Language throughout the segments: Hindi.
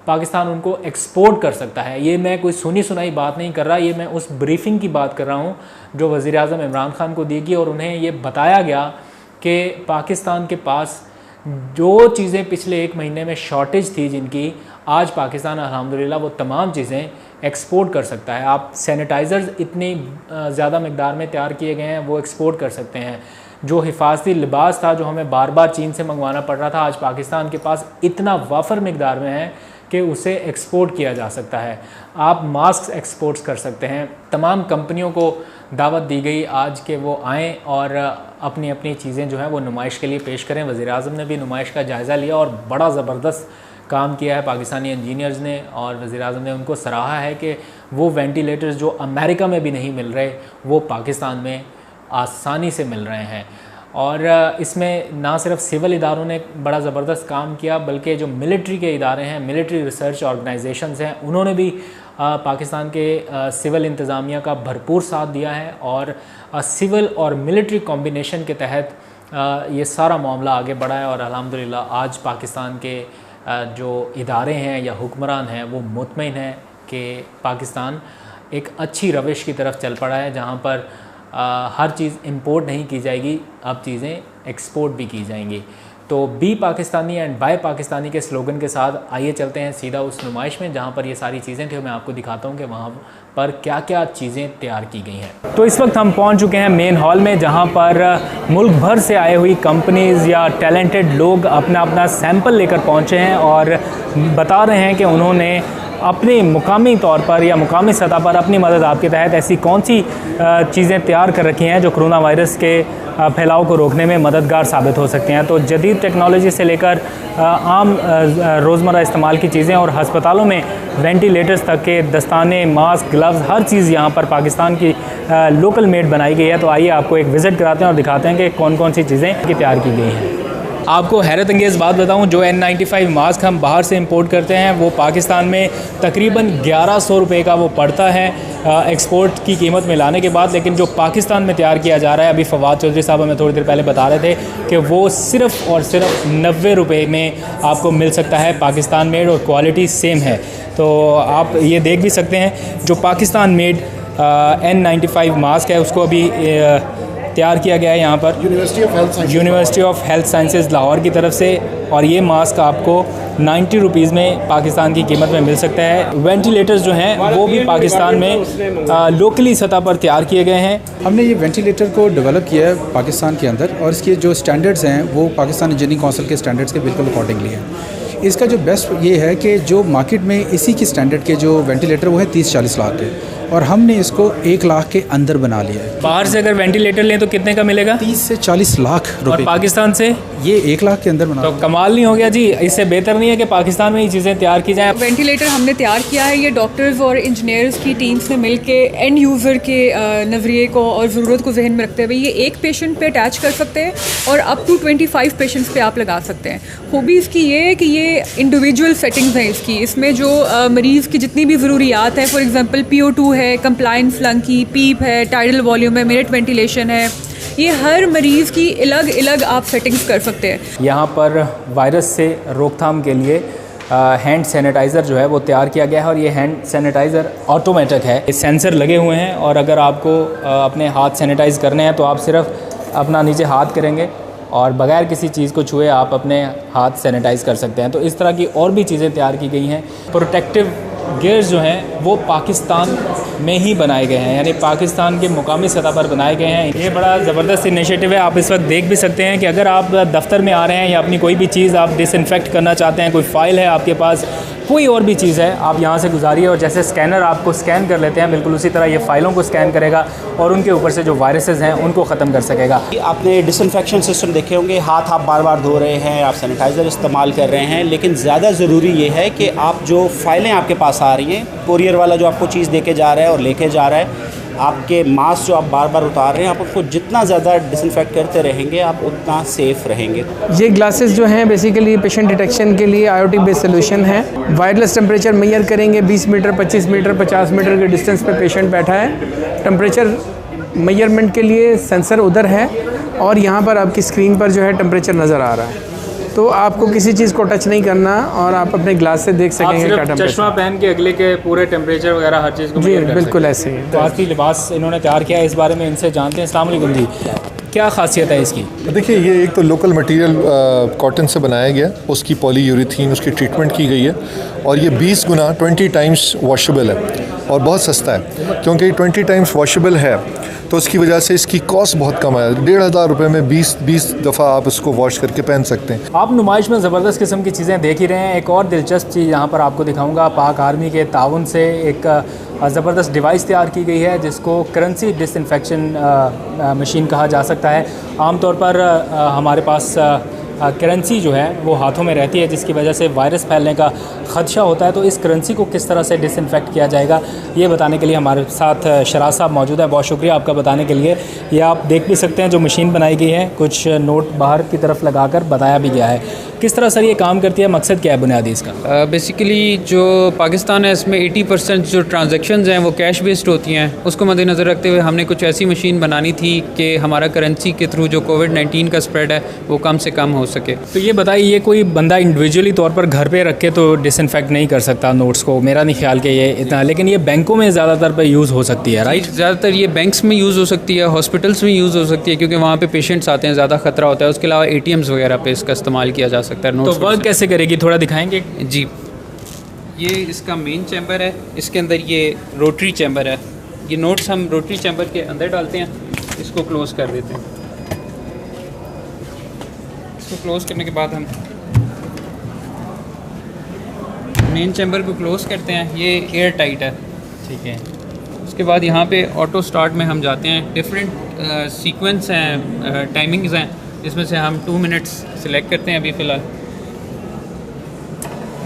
पाकिस्तान उनको एक्सपोर्ट कर सकता है। ये मैं कोई सुनी सुनाई बात नहीं कर रहा, ये मैं उस ब्रीफिंग की बात कर रहा हूँ जो वज़ीर आज़म इमरान खान को दी गई और उन्हें ये बताया गया कि पाकिस्तान के पास जो चीज़ें पिछले 1 महीने में शॉर्टेज थी जिनकी, आज पाकिस्तान अल्हम्दुलिल्लाह वो तमाम चीज़ें एक्सपोर्ट कर सकता है। आप सैनिटाइज़र्स इतनी ज़्यादा मकदार में तैयार किए गए हैं वो एक्सपोर्ट कर सकते हैं। जो हिफाजती लिबास था जो हमें बार बार चीन से मंगवाना पड़ रहा था, आज पाकिस्तान के पास इतना वाफर मकदार में है कि उसे एक्सपोर्ट किया जा सकता है। आप मास्क एक्सपोर्ट्स कर सकते हैं। तमाम कंपनियों को दावत दी गई आज के वो आएँ और अपनी अपनी चीज़ें जो हैं वो नुमाइश के लिए पेश करें। वज़ीर आज़म ने भी नुमाइश का जायज़ा लिया और बड़ा ज़बरदस्त काम किया है पाकिस्तानी इंजीनियर्स ने, और वज़ीर आज़म ने उनको सराहा है कि वो वेंटिलेटर्स जो अमेरिका में भी नहीं मिल रहे वो पाकिस्तान में आसानी से मिल रहे हैं। और इसमें ना सिर्फ सिविल इदारों ने बड़ा ज़बरदस्त काम किया बल्कि जो मिलिट्री के इदारे हैं, मिलिट्री रिसर्च ऑर्गेनाइजेशंस हैं, उन्होंने भी पाकिस्तान के सिविल इंतज़ामिया का भरपूर साथ दिया है और सिविल और मिलिट्री कॉम्बिनेशन के तहत ये सारा मामला आगे बढ़ा है। और अल्हम्दुलिल्लाह आज पाकिस्तान के जो इदारे हैं या हुक्मरान हैं वो मुतमईन हैं कि पाकिस्तान एक अच्छी रविश की तरफ चल पड़ा है जहाँ पर हर चीज़ इंपोर्ट नहीं की जाएगी, अब चीज़ें एक्सपोर्ट भी की जाएंगी। तो be Pakistani and buy Pakistani के स्लोगन के साथ आइए चलते हैं सीधा उस नुमाइश में जहाँ पर ये सारी चीज़ें थी। मैं आपको दिखाता हूँ कि वहाँ पर क्या क्या चीज़ें तैयार की गई हैं। तो इस वक्त हम पहुँच चुके हैं मेन हॉल में जहाँ पर मुल्क भर से आए हुई कंपनीज़ या टैलेंटेड लोग अपना अपना सैंपल लेकर पहुँचे हैं और बता रहे हैं कि उन्होंने अपने मुकामी तौर पर या मुकामी सतह पर अपनी मदद आपके तहत ऐसी कौन सी चीज़ें तैयार कर रखी हैं जो कोरोना वायरस के फैलाव को रोकने में मददगार साबित हो सकती हैं। तो जदीद टेक्नोलॉजी से लेकर आम रोज़मर्रा इस्तेमाल की चीज़ें और हस्पतालों में वेंटिलेटर्स तक के दस्ताने, मास्क, ग्लव्स, हर चीज़ यहाँ पर पाकिस्तान की लोकल मेड बनाई गई है। तो आइए आपको एक विज़िट कराते हैं और दिखाते हैं कि कौन कौन सी चीज़ें तैयार की गई हैं। आपको हैरत अंगेज़ बात बताऊं, जो N95 मास्क हम बाहर से इंपोर्ट करते हैं वो पाकिस्तान में तकरीबन 1100 रुपये का वो पड़ता है एक्सपोर्ट की कीमत में लाने के बाद। लेकिन जो पाकिस्तान में तैयार किया जा रहा है, अभी फवाद चौधरी साहब हमें थोड़ी देर पहले बता रहे थे कि वो सिर्फ़ और सिर्फ 90 रुपये में आपको मिल सकता है, पाकिस्तान मेड, और क्वालिटी सेम है। तो आप ये देख भी सकते हैं जो पाकिस्तान मेड N95 मास्क है उसको अभी तैयार किया गया है यहाँ पर university of health sciences Lahore की तरफ से, और ये मास्क आपको 90 रुपीज़ में पाकिस्तान की कीमत में मिल सकता है। वेंटिलेटर्स जो हैं वो भी पाकिस्तान में लोकली सतह पर तैयार किए गए हैं। हमने ये वेंटिलेटर को डेवलप किया है पाकिस्तान के अंदर, और इसके जो स्टैंडर्ड्स हैं वो पाकिस्तान इंजीनियरिंग काउंसिल के स्टैंडर्ड्स के बिल्कुल अकॉर्डिंगली है। इसका जो बेस्ट ये है कि जो मार्केट में इसी की स्टैंडर्ड के जो वेंटिलेटर वो है 30-40 लाख के, और हमने इसको 1 लाख के अंदर बना लिया है। बाहर से अगर वेंटिलेटर लें तो कितने का मिलेगा? 30 से 40 लाख रुपए। और पाकिस्तान से ये 1 लाख के अंदर बना। तो कमाल नहीं हो गया जी? इससे बेहतर नहीं है कि पाकिस्तान में ये चीज़ें तैयार की जाएँ? वेंटिलेटर हमने तैयार किया है, ये डॉक्टर्स और इंजीनियर्स की टीम्स ने मिल के एंड यूज़र के नज़रिए को और ज़रूरत को जहन में रखते हुए ये एक पेशेंट पे अटैच कर सकते हैं और अप टू 25 पेशेंट्स पे आप लगा सकते हैं। खूबी इसकी ये है कि ये इंडिविजुअल सेटिंग्स हैं इसकी, इसमें जो मरीज़ की जितनी भी ज़रूरियात हैं, फॉर एग्जांपल PO2 है, कंप्लायंस लंकी, पीप है, टाइडल वॉल्यूम है, मिनट वेंटिलेशन है, ये हर मरीज़ की अलग अलग आप सेटिंग्स कर सकते हैं। यहाँ पर वायरस से रोकथाम के लिए हैंड सैनिटाइज़र जो है वो तैयार किया गया है, और ये हैंड सैनिटाइज़र ऑटोमेटिक है। सेंसर लगे हुए हैं और अगर आपको अपने हाथ सैनिटाइज़ करने हैं तो आप सिर्फ अपना नीचे हाथ करेंगे और बगैर किसी चीज़ को छुए आप अपने हाथ सैनिटाइज़ कर सकते हैं। तो इस तरह की और भी चीज़ें तैयार की गई हैं। प्रोटेक्टिव गियर्स जो हैं वो पाकिस्तान में ही बनाए गए हैं, यानी पाकिस्तान के मुकामी सतह पर बनाए गए हैं। ये बड़ा ज़बरदस्त इनिशिएटिव है। आप इस वक्त देख भी सकते हैं कि अगर आप दफ्तर में आ रहे हैं या अपनी कोई भी चीज़ आप डिसइंफेक्ट करना चाहते हैं, कोई फ़ाइल है आपके पास, कोई और भी चीज़ है, आप यहाँ से गुजारिए और जैसे स्कैनर आपको स्कैन कर लेते हैं, बिल्कुल उसी तरह ये फ़ाइलों को स्कैन करेगा और उनके ऊपर से जो वायरसेस हैं उनको ख़त्म कर सकेगा। आपने डिसइंफेक्शन सिस्टम देखे होंगे, हाथ आप बार बार धो रहे हैं, आप सैनिटाइज़र इस्तेमाल कर रहे हैं, लेकिन ज़्यादा ज़रूरी ये है कि आप जो फ़ाइलें आपके पास आ रही हैं, कोरियर वाला जो आपको चीज़ देके जा रहा है और लेके जा रहा है, आपके मास्क जो आप बार बार उतार रहे हैं, आप उसको जितना ज़्यादा डिसइंफेक्ट करते रहेंगे आप उतना सेफ़ रहेंगे। ये ग्लासेस जो हैं बेसिकली पेशेंट डिटेक्शन के लिए IoT बेस्ड सोल्यूशन है। वायरलेस टेम्परेचर मेजर करेंगे, 20 मीटर, 25 मीटर, 50 मीटर के डिस्टेंस पे पेशेंट बैठा है। टेम्परेचर मेजरमेंट के लिए सेंसर उधर है और यहाँ पर आपकी स्क्रीन पर जो है टेम्परेचर नज़र आ रहा है। तो तो आपको किसी चीज़ को टच नहीं करना और आप अपने ग्लास से देख सकेंगे क्या टेम्परेचर। चश्मा पहन के अगले के पूरे टेम्परेचर वगैरह हर चीज़ को जी बिल्कुल ऐसे ही। तो आखिरी लिबास इन्होंने तैयार किया है, इस बारे में इनसे जानते हैं। अस्सलाम वालेकुम जी, क्या खासियत है इसकी? देखिए, ये एक तो लोकल मटेरियल कॉटन से बनाया गया, उसकी पॉलीयूरेथीन उसकी ट्रीटमेंट की गई है और ये 20 गुना 20 टाइम्स वॉशेबल है और बहुत सस्ता है। क्योंकि 20 टाइम्स वॉशेबल है तो उसकी वजह से इसकी कॉस्ट बहुत कम है। 1500 रुपये में 20 दफ़ा आप इसको वॉश करके पहन सकते हैं। आप नुमाइश में ज़बरदस्त किस्म की चीज़ें देख ही रहे हैं। एक और दिलचस्प चीज़ यहाँ पर आपको दिखाऊंगा। पाक आर्मी के ताउन से एक ज़बरदस्त डिवाइस तैयार की गई है जिसको करेंसी डिसइंफेक्शन मशीन कहा जा सकता है। आमतौर पर हमारे पास करेंसी जो है वो हाथों में रहती है जिसकी वजह से वायरस फैलने का ख़दशा होता है। तो इस करेंसी को किस तरह से डिसइंफेक्ट किया जाएगा ये बताने के लिए हमारे साथ शराज साहब मौजूद है। बहुत शुक्रिया आपका बताने के लिए। ये आप देख भी सकते हैं जो मशीन बनाई गई है, कुछ नोट बाहर की तरफ लगाकर बताया भी गया है। किस तरह सर ये काम करती है, मकसद क्या है बुनियादी इसका? बेसिकली जो पाकिस्तान है इसमें 80% जो ट्रांजैक्शंस हैं वो कैश बेस्ड होती हैं। उसको मद्देनज़र रखते हुए हमने कुछ ऐसी मशीन बनानी थी कि हमारा करेंसी के थ्रू जो कोविड-19 का स्प्रेड है वो कम से कम हो सके। तो ये बताइए, ये कोई बंदा इंडिविजुअली तौर पर घर पे रख के तो डिसइंफेक्ट नहीं कर सकता नोट्स को, मेरा नहीं ख्याल कि ये इतना, लेकिन ये बैंकों में ज़्यादातर पे यूज़ हो सकती है, राइट? ज़्यादातर ये बैंक्स में यूज़ हो सकती है, हॉस्पिटल्स में यूज़ हो सकती है क्योंकि वहाँ पे पेशेंट्स आते हैं, ज़्यादा ख़तरा होता है। उसके अलावा ATMs वगैरह पे इसका इस्तेमाल किया जा सकता है। तो वर्क कैसे करेगी, थोड़ा दिखाएंगे? जी, ये इसका मेन चैम्बर है, इसके अंदर ये रोटरी चैम्बर है। ये नोट्स हम रोटरी चैम्बर के अंदर डालते हैं, इसको क्लोज़ कर देते हैं। इसको क्लोज़ करने के बाद हम मेन चैम्बर को क्लोज़ करते हैं। ये एयर टाइट है, ठीक है। उसके बाद यहाँ पे ऑटो स्टार्ट में हम जाते हैं। डिफरेंट सीक्वेंस हैं, टाइमिंग्स हैं, इसमें से हम 2 मिनट्स सिलेक्ट करते हैं अभी फ़िलहाल।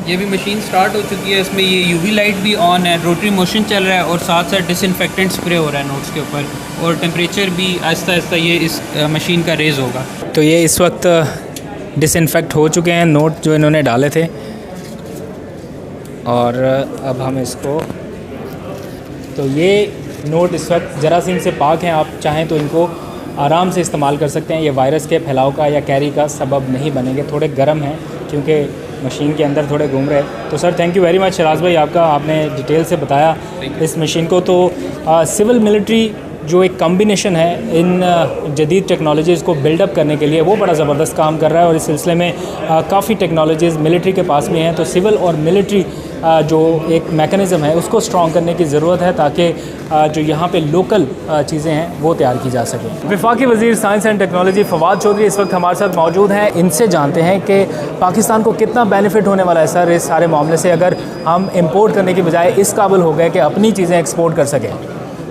ये भी मशीन स्टार्ट हो चुकी है, इसमें ये UV लाइट भी ऑन है, रोटरी मोशन चल रहा है और साथ साथ डिसइंफेक्टेंट स्प्रे हो रहा है नोट्स के ऊपर और टेम्परेचर भी आहिस्ता आहिस्ता ये इस मशीन का रेज़ होगा। तो ये इस वक्त डिसइंफेक्ट हो चुके हैं नोट जो इन्होंने डाले थे और अब हम इसको, तो ये नोट इस वक्त जरासीम से पाक हैं। आप चाहें तो इनको आराम से इस्तेमाल कर सकते हैं। ये वायरस के फैलाव का या कैरी का सबब नहीं बनेंगे। थोड़े गर्म हैं क्योंकि मशीन के अंदर थोड़े घूम रहे हैं। तो sir thank you very much Sharaj भाई, आपका आपने डिटेल से बताया इस मशीन को। तो सिविल मिलिट्री जो एक कॉम्बिनेशन है इन जदीद टेक्नोलॉजीज़ को बिल्डअप करने के लिए, वो बड़ा ज़बरदस्त काम कर रहा है और इस सिलसिले में काफ़ी टेक्नोलॉजीज़ मिलिट्री के पास भी हैं। तो सिविल और मिलिट्री जो एक मेकनिज़म है उसको स्ट्रॉन्ग करने की ज़रूरत है ताकि जो यहाँ पे लोकल चीज़ें हैं वो तैयार की जा सकें। वफाकी वज़ीर science and technology Fawad Chaudhry इस वक्त हमारे साथ मौजूद हैं। इनसे जानते हैं कि पाकिस्तान को कितना बेनिफिट होने वाला है सर इस सारे मामले से, अगर हम इम्पोर्ट करने की बजाय इस काबिल हो गए कि अपनी चीज़ें एक्सपोर्ट कर सकें।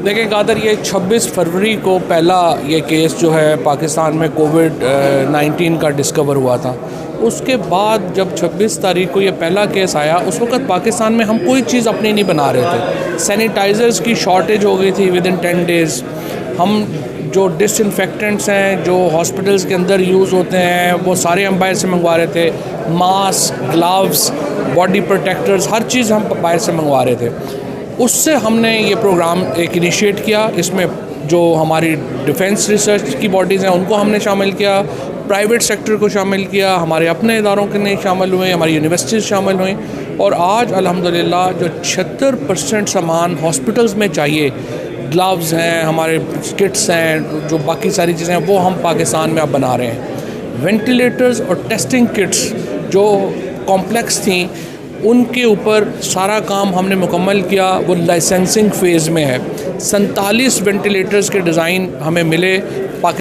देखिए कादर, ये 26 फरवरी को पहला ये केस जो है पाकिस्तान में कोविड-19 का डिस्कवर हुआ था। उसके बाद जब 26 तारीख को ये पहला केस आया, उस वक्त पाकिस्तान में हम कोई चीज़ अपनी नहीं बना रहे थे। सैनिटाइज़र्स की शॉर्टेज हो गई थी विदिन 10 डेज़। हम जो डिसइंफेक्टेंट्स हैं जो हॉस्पिटल्स के अंदर यूज़ होते हैं वो सारे हम बाहर से मंगवा रहे थे। मास्क, ग्लव्स, बॉडी प्रोटेक्टर्स, हर चीज़ हम बाहर से मंगवा रहे थे। उससे हमने ये प्रोग्राम एक इनिशिएट किया। इसमें जो हमारी डिफेंस रिसर्च की बॉडीज़ हैं उनको हमने शामिल किया, प्राइवेट सेक्टर को शामिल किया, हमारे अपने इदारों के नहीं शामिल हुए, हमारी यूनिवर्सिटीज़ शामिल हुई और आज अल्हम्दुलिल्लाह जो 76% सामान हॉस्पिटल्स में चाहिए, ग्लव्स हैं, हमारे किट्स हैं, जो बाकी सारी चीज़ें हैं वो हम पाकिस्तान में अब बना रहे हैं। वेंटिलेटर्स और टेस्टिंग किट्स जो कॉम्प्लेक्स थी उनके ऊपर सारा काम हमने मुकम्मल किया, वो लाइसेंसिंग फ़ेज़ में है। 47 वेंटिलेटर्स के डिज़ाइन हमें मिले।